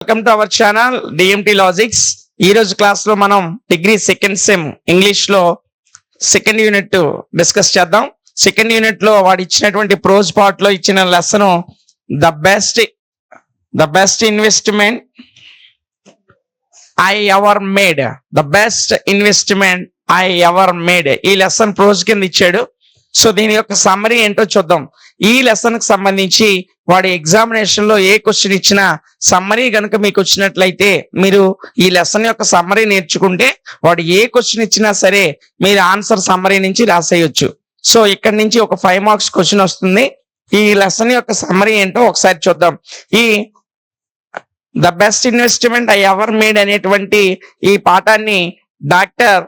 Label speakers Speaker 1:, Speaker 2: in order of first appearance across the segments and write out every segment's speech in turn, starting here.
Speaker 1: Welcome to our channel DMT logics. ఈ రోజు class లో మనం డిగ్రీ సెకండ్ సెమ్ ఇంగ్లీష్ లో సెకండ్ యూనిట్ డిస్కస్ చేద్దాం. సెకండ్ యూనిట్ లో వాడు ఇచ్చినటువంటి ప్రోజ్ పార్ట్ లో ఇచ్చిన lesson the best investment I ever made. The best investment I ever made ఈ లెసన్ ప్రోజ్ కింద ఇచ్చాడు. సో దీని యొక్క సమ్మరీ ఏంటో చూద్దాం. ఈ లెసన్ కి సంబంధించి వాడి ఎగ్జామినేషన్ లో ఏ క్వశ్చన్ ఇచ్చినా సమ్మరీ కనుక మీకు వచ్చినట్లయితే మీరు ఈ లెసన్ యొక్క సమ్మరీ నేర్చుకుంటే వాడు ఏ క్వశ్చన్ ఇచ్చినా సరే మీరు ఆన్సర్ సమ్మరీ నుంచి రాసేయొచ్చు. సో ఇక్కడ నుంచి ఒక 5 మార్క్స్ క్వశ్చన్ వస్తుంది. ఈ లెసన్ యొక్క సమ్మరీ ఏంటో ఒకసారి చూద్దాం. ఈ the best investment I ever made అనేటువంటి ఈ పాఠాన్ని డాక్టర్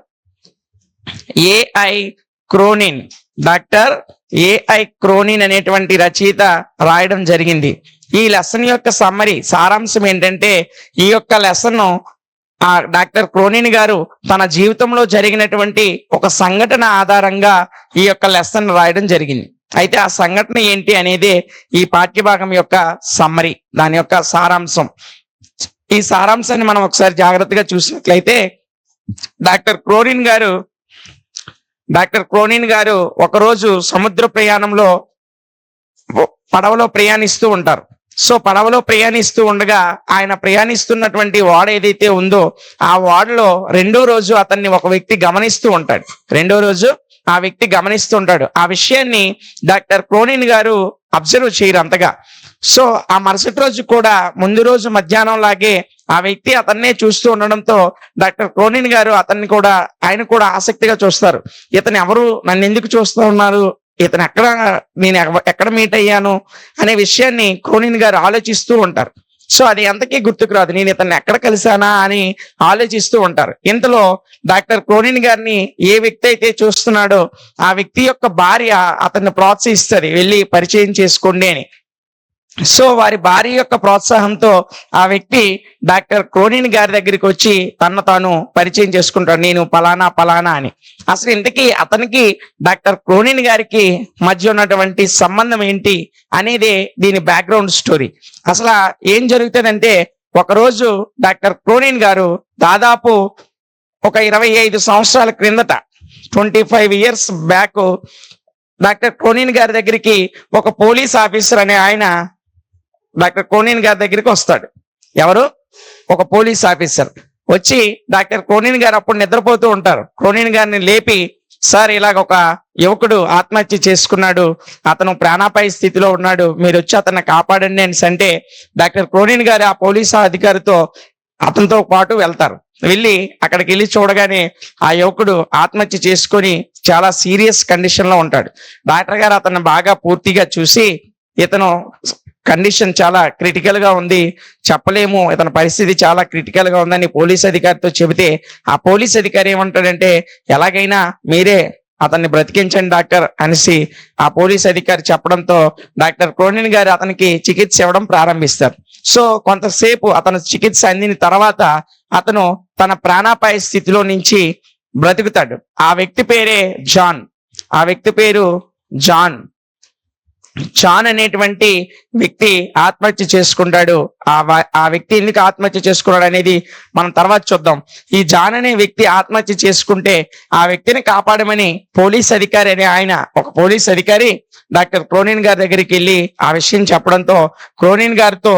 Speaker 1: ఏఐ క్రోనిన్ అనేటువంటి రచయిత రాయడం జరిగింది. ఈ లెసన్ యొక్క సమ్మరీ సారాంశం ఏంటంటే, ఈ యొక్క లెసన్ డాక్టర్ క్రోనిన్ గారు తన జీవితంలో జరిగినటువంటి ఒక సంఘటన ఆధారంగా ఈ యొక్క లెసన్ రాయడం జరిగింది. అయితే ఆ సంఘటన ఏంటి అనేది ఈ పాఠ్యభాగం యొక్క సమ్మరీ, దాని యొక్క సారాంశం. ఈ సారాంశాన్ని మనం ఒకసారి జాగ్రత్తగా చూసినట్లయితే, డాక్టర్ క్రోనిన్ గారు ఒకరోజు సముద్ర ప్రయాణంలో పడవలో ప్రయాణిస్తూ ఉంటారు. సో పడవలో ప్రయాణిస్తూ ఉండగా ఆయన ప్రయాణిస్తున్నటువంటి ఓడ ఏదైతే ఉందో ఆ ఓడలో రెండో రోజు అతన్ని ఒక వ్యక్తి గమనిస్తూ ఉంటాడు. ఆ వ్యక్తి గమనిస్తూ ఉంటాడు. ఆ విషయాన్ని డాక్టర్ క్రోనిన్ గారు అబ్జర్వ్ చేయరు అంతగా. సో ఆ మరుసటి రోజు కూడా ముందు రోజు మధ్యాహ్నం లాగే ఆ వ్యక్తి అతన్నే చూస్తూ ఉండడంతో డాక్టర్ క్రోనిన్ గారు ఆయన కూడా ఆసక్తిగా చూస్తారు. ఇతను ఎవరు, నన్ను ఎందుకు చూస్తూ ఉన్నారు, ఇతను నేను ఎక్కడ మీట్ అయ్యాను అనే విషయాన్ని క్రోనిన్ గారు ఆలోచిస్తూ ఉంటారు. సో అది ఎంతకీ గుర్తుకు రాదు, నేను ఇతన్ని ఎక్కడ కలిసానా అని ఆలోచిస్తూ ఉంటారు. ఇంతలో డాక్టర్ క్రోనిన్ గారిని ఏ వ్యక్తి అయితే చూస్తున్నాడో ఆ వ్యక్తి యొక్క భార్య అతన్ని ప్రోత్సహిస్తుంది, వెళ్ళి పరిచయం చేసుకోండి అని. సో వారి భార్య యొక్క ప్రోత్సాహంతో ఆ వ్యక్తి డాక్టర్ క్రోనిన్ గారి దగ్గరికి వచ్చి తను తాను పరిచయం చేసుకుంటాడు, నేను పలానా అని. అసలు ఇంతకీ అతనికి డాక్టర్ క్రోనిన్ గారికి మధ్య ఉన్నటువంటి సంబంధం ఏంటి అనేది దీని బ్యాక్గ్రౌండ్ స్టోరీ. అసలు ఏం జరుగుతుందంటే, ఒకరోజు డాక్టర్ క్రోనిన్ గారు దాదాపు ఒక 25 సంవత్సరాల క్రిందట 25 years బ్యాక్ డాక్టర్ క్రోనిన్ గారి దగ్గరికి ఒక పోలీస్ ఆఫీసర్ అనే ఆయన డాక్టర్ క్రోనిన్ గారి దగ్గరికి వస్తాడు. ఎవరు? ఒక పోలీస్ ఆఫీసర్ వచ్చి డాక్టర్ క్రోనిన్ గారు అప్పుడు నిద్రపోతూ ఉంటారు. క్రోనిన్ గారిని లేపి, సార్ ఇలాగ ఒక యువకుడు ఆత్మహత్య చేసుకున్నాడు, అతను ప్రాణాపాయ స్థితిలో ఉన్నాడు, మీరు వచ్చి అతన్ని కాపాడండి అని అంటే డాక్టర్ క్రోనిన్ గారు ఆ పోలీసు అధికారితో అతనితో పాటు వెళ్తారు. అక్కడికి వెళ్ళి చూడగానే ఆ యువకుడు ఆత్మహత్య చేసుకొని చాలా సీరియస్ కండిషన్ లో ఉంటాడు. డాక్టర్ గారు అతన్ని బాగా పూర్తిగా చూసి, ఇతను కండిషన్ చాలా క్రిటికల్ గా ఉంది, చెప్పలేము, ఇతని పరిస్థితి చాలా క్రిటికల్ గా ఉందని పోలీస్ అధికారితో చెబితే ఆ పోలీస్ అధికారి ఏమంటాడంటే, ఎలాగైనా మీరే అతన్ని బ్రతికించండి డాక్టర్ అనేసి ఆ పోలీస్ అధికారి చెప్పడంతో డాక్టర్ క్రోనిన్ గారు అతనికి చికిత్స ఇవ్వడం ప్రారంభిస్తారు. సో కొంతసేపు అతను చికిత్స అందిన తర్వాత అతను తన ప్రాణాపాయ స్థితిలో నుంచి బ్రతుకుతాడు. ఆ వ్యక్తి పేరే జాన్. ఆ వ్యక్తి పేరు జాన్ అనేటువంటి వ్యక్తి ఆత్మహత్య చేసుకుంటాడు. ఆ వ్యక్తి ఎందుకు ఆత్మహత్య చేసుకున్నాడు అనేది మనం తర్వాత చూద్దాం. ఈ జాన్ అనే వ్యక్తి ఆత్మహత్య చేసుకుంటే ఆ వ్యక్తిని కాపాడమని ఒక పోలీస్ అధికారి డాక్టర్ క్రోనిన్ గారి దగ్గరికి వెళ్ళి ఆ విషయం చెప్పడంతో క్రోనిన్ గారితో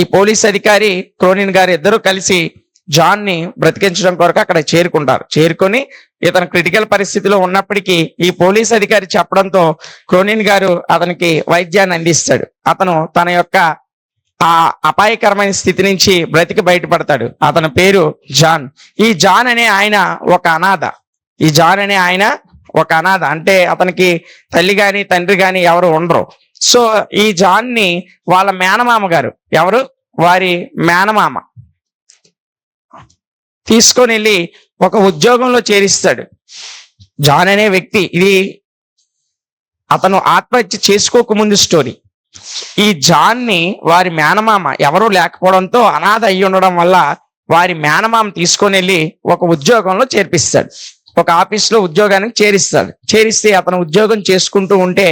Speaker 1: ఈ పోలీస్ అధికారి క్రోనిన్ గారు ఇద్దరు కలిసి జాన్ ని బ్రతికించడం కొరకు అక్కడ చేరుకొని ఇతను క్రిటికల్ పరిస్థితిలో ఉన్నప్పటికీ ఈ పోలీస్ అధికారి చెప్పడంతో క్రోనిన్ గారు అతనికి వైద్యాన్ని అందిస్తాడు. అతను తన యొక్క ఆ అపాయకరమైన స్థితి నుంచి బ్రతికి బయటపడతాడు. అతని పేరు జాన్. ఈ జాన్ అనే ఆయన ఒక అనాథ. అంటే అతనికి తల్లి గాని తండ్రి గాని ఎవరు ఉండరు. సో ఈ జాన్ ని వాళ్ళ మేనమామ గారు, వారి మేనమామ తీసుకొని వెళ్ళి ఒక ఉద్యోగంలో చేరిస్తాడు. జాన్ అనే వ్యక్తి, ఇది అతను ఆత్మహత్య చేసుకోకముందు స్టోరీ. ఈ జాన్ ని వారి మేనమామ ఎవరూ లేకపోవడంతో అనాథ అయ్యి ఉండడం వల్ల వారి మేనమామ తీసుకొని వెళ్ళి ఒక ఉద్యోగంలో చేర్పిస్తాడు. ఒక ఆఫీస్లో ఉద్యోగానికి చేరిస్తే అతను ఉద్యోగం చేసుకుంటూ ఉంటే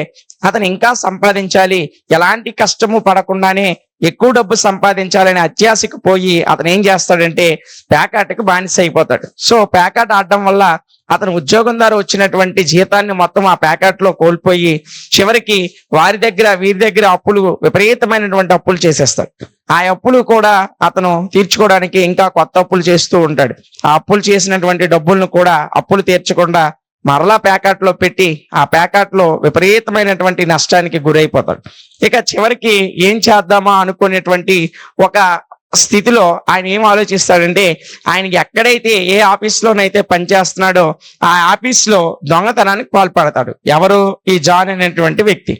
Speaker 1: అతను ఇంకా సంపాదించాలి, ఎలాంటి కష్టము పడకుండానే ఎక్కువ డబ్బు సంపాదించాలనే అత్యాశకు పోయి అతను ఏం చేస్తాడంటే పేకాటకు బానిస అయిపోతాడు. సో పేకాట ఆడడం వల్ల అతను ఉద్యోగం ద్వారా వచ్చినటువంటి జీతాన్ని మొత్తం ఆ పేకాట్లో కోల్పోయి చివరికి వారి దగ్గర వీరి దగ్గర అప్పులు, విపరీతమైనటువంటి అప్పులు చేసేస్తాడు. ఆ అప్పులు కూడా అతను తీర్చుకోవడానికి ఇంకా కొత్త అప్పులు చేస్తూ ఉంటాడు. ఆ అప్పులు చేసినటువంటి డబ్బులను కూడా అప్పులు తీర్చకుండా మరలా ప్యాకెట్లో పెట్టి ఆ ప్యాకెట్లో విపరీతమైనటువంటి నష్టానికి గురైపోతాడు. ఇక చివరికి ఏం చేద్దామా అనుకునేటువంటి ఒక స్థితిలో ఆయన ఏం ఆలోచిస్తాడంటే, ఆయనకి ఎక్కడైతే ఏ ఆఫీస్లోనైతే పనిచేస్తున్నాడో ఆ ఆఫీస్లో దొంగతనానికి పాల్పడతాడు. ఎవరు? ఈ జాన్ అనేటువంటి వ్యక్తి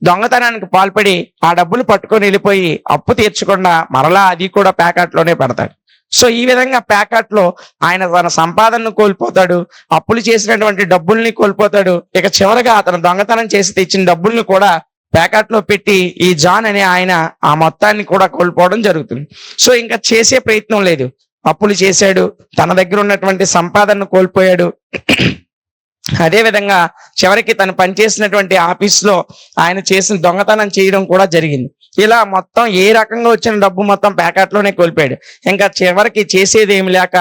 Speaker 1: దొంగతనానికి పాల్పడి ఆ డబ్బులు పట్టుకొని వెళ్ళిపోయి అప్పు తీర్చకుండా మరలా అది కూడా ప్యాకెట్లోనే పెడతాడు. సో ఈ విధంగా ప్యాకెట్లో ఆయన తన సంపాదనను కోల్పోతాడు, అప్పులు చేసినటువంటి డబ్బుల్ని కోల్పోతాడు. ఇక చివరగా అతను దొంగతనం చేసి తెచ్చిన డబ్బుల్ని కూడా ప్యాకెట్లో పెట్టి ఈ జాన్ అనే ఆయన ఆ మొత్తాన్ని కూడా కోల్పోవడం జరుగుతుంది. సో ఇంకా చేసే ప్రయత్నం లేదు. అప్పులు చేశాడు, తన దగ్గర ఉన్నటువంటి సంపాదనను కోల్పోయాడు. అదే విధంగా చివరికి తను పనిచేసినటువంటి ఆఫీస్లో ఆయన చేసిన దొంగతనం చేయడం కూడా జరిగింది. ఇలా మొత్తం ఏ రకంగా వచ్చిన డబ్బు మొత్తం ప్యాకెట్లోనే కోల్పోయాడు. ఇంకా చివరికి చేసేది ఏమి లేక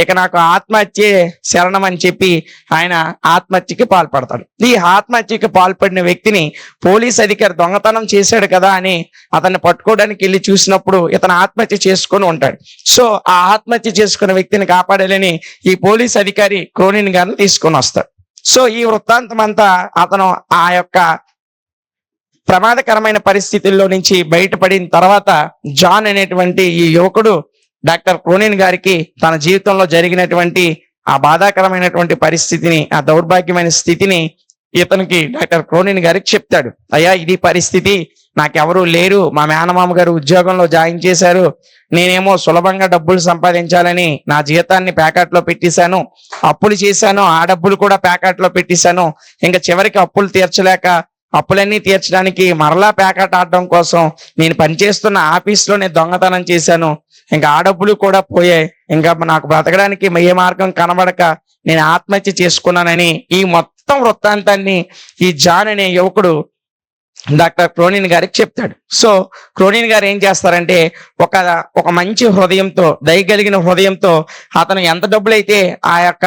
Speaker 1: ఇక నాకు ఆత్మహత్యే శరణం అని చెప్పి ఆయన ఆత్మహత్యకి పాల్పడతాడు. ఈ ఆత్మహత్యకి పాల్పడిన వ్యక్తిని పోలీస్ అధికారి దొంగతనం చేశాడు కదా అని అతన్ని పట్టుకోవడానికి వెళ్ళి చూసినప్పుడు ఇతను ఆత్మహత్య చేసుకొని ఉంటాడు. సో ఆ ఆత్మహత్య చేసుకున్న వ్యక్తిని కాపాడాలని ఈ పోలీస్ అధికారి క్రోనిన్ గారిని తీసుకొని వస్తాడు. సో ఈ వృత్తాంతం అంతా అతను ఆ యొక్క ప్రమాదకరమైన పరిస్థితుల్లో నుంచి బయటపడిన తర్వాత జాన్ అనేటువంటి ఈ యువకుడు డాక్టర్ క్రోనిన్ గారికి తన జీవితంలో జరిగినటువంటి ఆ బాధాకరమైనటువంటి పరిస్థితిని, ఆ దౌర్భాగ్యమైన స్థితిని ఇతనికి డాక్టర్ క్రోనిన్ గారికి చెప్తాడు. అయ్యా, ఇది పరిస్థితి, నాకెవరూ లేరు, మా మేనమామ గారు ఉద్యోగంలో జాయిన్ చేశారు, నేనేమో సులభంగా డబ్బులు సంపాదించాలని నా జీతాన్ని ప్యాకెట్లో పెట్టేశాను, అప్పులు చేశాను, ఆ డబ్బులు కూడా ప్యాకెట్లో పెట్టేశాను. ఇంకా చివరికి అప్పులు తీర్చలేక అప్పులన్నీ తీర్చడానికి మరలా ప్యాకెట్ ఆడడం కోసం నేను పనిచేస్తున్న ఆఫీస్లోనే దొంగతనం చేశాను. ఇంకా ఆ డబ్బులు కూడా పోయాయి. ఇంకా నాకు బ్రతకడానికి ఏ మార్గం కనబడక నేను ఆత్మహత్య చేసుకున్నానని ఈ మొత్తం వృత్తాంతాన్ని ఈ జాన్ అనే యువకుడు డాక్టర్ క్రోనిన్ గారికి చెప్తాడు. సో క్రోనిన్ గారు ఏం చేస్తారంటే ఒక మంచి హృదయంతో, దయగలిగిన హృదయంతో అతను ఎంత డబ్బులైతే ఆ యొక్క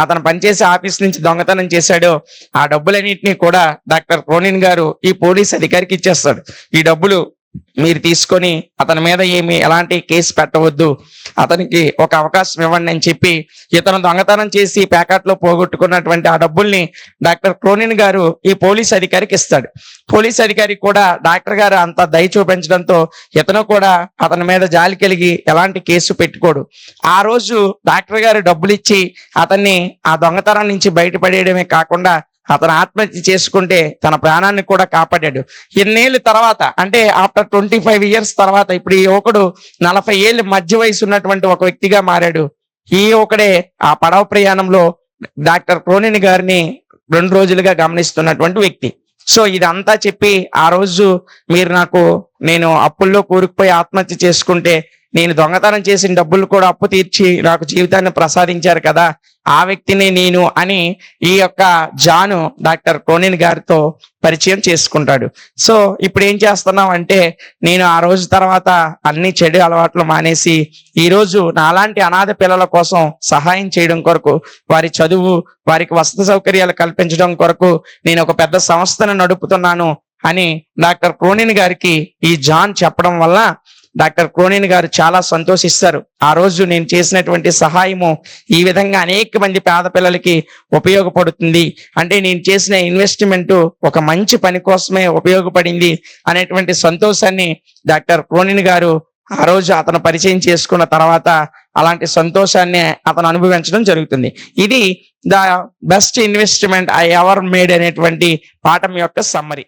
Speaker 1: అతను పనిచేసే ఆఫీస్ నుంచి దొంగతనం చేశాడో ఆ డబ్బులన్నింటినీ కూడా డాక్టర్ క్రోనిన్ గారు ఈ పోలీస్ అధికారికి ఇచ్చేస్తాడు. ఈ డబ్బులు మీరు తీసుకొని అతని మీద ఎలాంటి కేసు పెట్టవద్దు, అతనికి ఒక అవకాశం ఇవ్వండి అని చెప్పి ఇతను దొంగతనం చేసి ప్యాకెట్లో పోగొట్టుకున్నటువంటి ఆ డబ్బుల్ని డాక్టర్ క్రోనిన్ గారు ఈ పోలీస్ అధికారికి ఇస్తాడు. పోలీస్ అధికారి కూడా డాక్టర్ గారు అంత దయ చూపించడంతో ఇతను కూడా అతని మీద జాలి కలిగి ఎలాంటి కేసు పెట్టుకోడు. ఆ రోజు డాక్టర్ గారు డబ్బులు ఇచ్చి అతన్ని ఆ దొంగతనం నుంచి బయటపడేయడమే కాకుండా అతను ఆత్మహత్య చేసుకుంటే తన ప్రాణాన్ని కూడా కాపాడాడు. ఎన్నేళ్ళ తర్వాత, అంటే ఆఫ్టర్ 25 years తర్వాత ఇప్పుడు ఈ యువకుడు 40 ఏళ్ళ మధ్య వయసు ఉన్నటువంటి ఒక వ్యక్తిగా మారాడు. ఈ యువకుడే ఆ పడవ ప్రయాణంలో డాక్టర్ క్రోనిన్ గారిని 2 రోజులుగా గమనిస్తున్నటువంటి వ్యక్తి. సో ఇదంతా చెప్పి ఆ రోజు నేను అప్పుల్లో కూరుకుపోయి ఆత్మహత్య చేసుకుంటే నేను దొంగతనం చేసిన డబ్బులు కూడా అప్పు తీర్చి నాకు జీవితాన్ని ప్రసాదించారు కదా, ఆ వ్యక్తిని నేను అని ఈ యొక్క జాను డాక్టర్ క్రోనిన్ గారితో పరిచయం చేసుకుంటాడు. సో ఇప్పుడు ఏం చేస్తున్నాం అంటే, నేను ఆ రోజు తర్వాత అన్ని చెడు అలవాట్లు మానేసి ఈ రోజు నాలాంటి అనాథ పిల్లల కోసం సహాయం చేయడం కొరకు, వారి చదువు, వారికి వసతి సౌకర్యాలు కల్పించడం కొరకు నేను ఒక పెద్ద సంస్థను నడుపుతున్నాను అని డాక్టర్ క్రోనిన్ గారికి ఈ జాన్ చెప్పడం వల్ల డాక్టర్ క్రోనిన్ గారు చాలా సంతోషిస్తారు. ఆ రోజు నేను చేసినటువంటి సహాయము ఈ విధంగా అనేక మంది పేద పిల్లలకి ఉపయోగపడుతుంది, అంటే నేను చేసిన ఇన్వెస్ట్మెంట్ ఒక మంచి పని కోసమే ఉపయోగపడింది అనేటువంటి సంతోషాన్ని డాక్టర్ క్రోనిన్ గారు ఆ రోజు అతను పరిచయం చేసుకున్న తర్వాత అలాంటి సంతోషాన్ని అతను అనుభవించడం జరుగుతుంది. ఇది the best investment I ever made అనేటువంటి పాఠం యొక్క సమ్మరీ.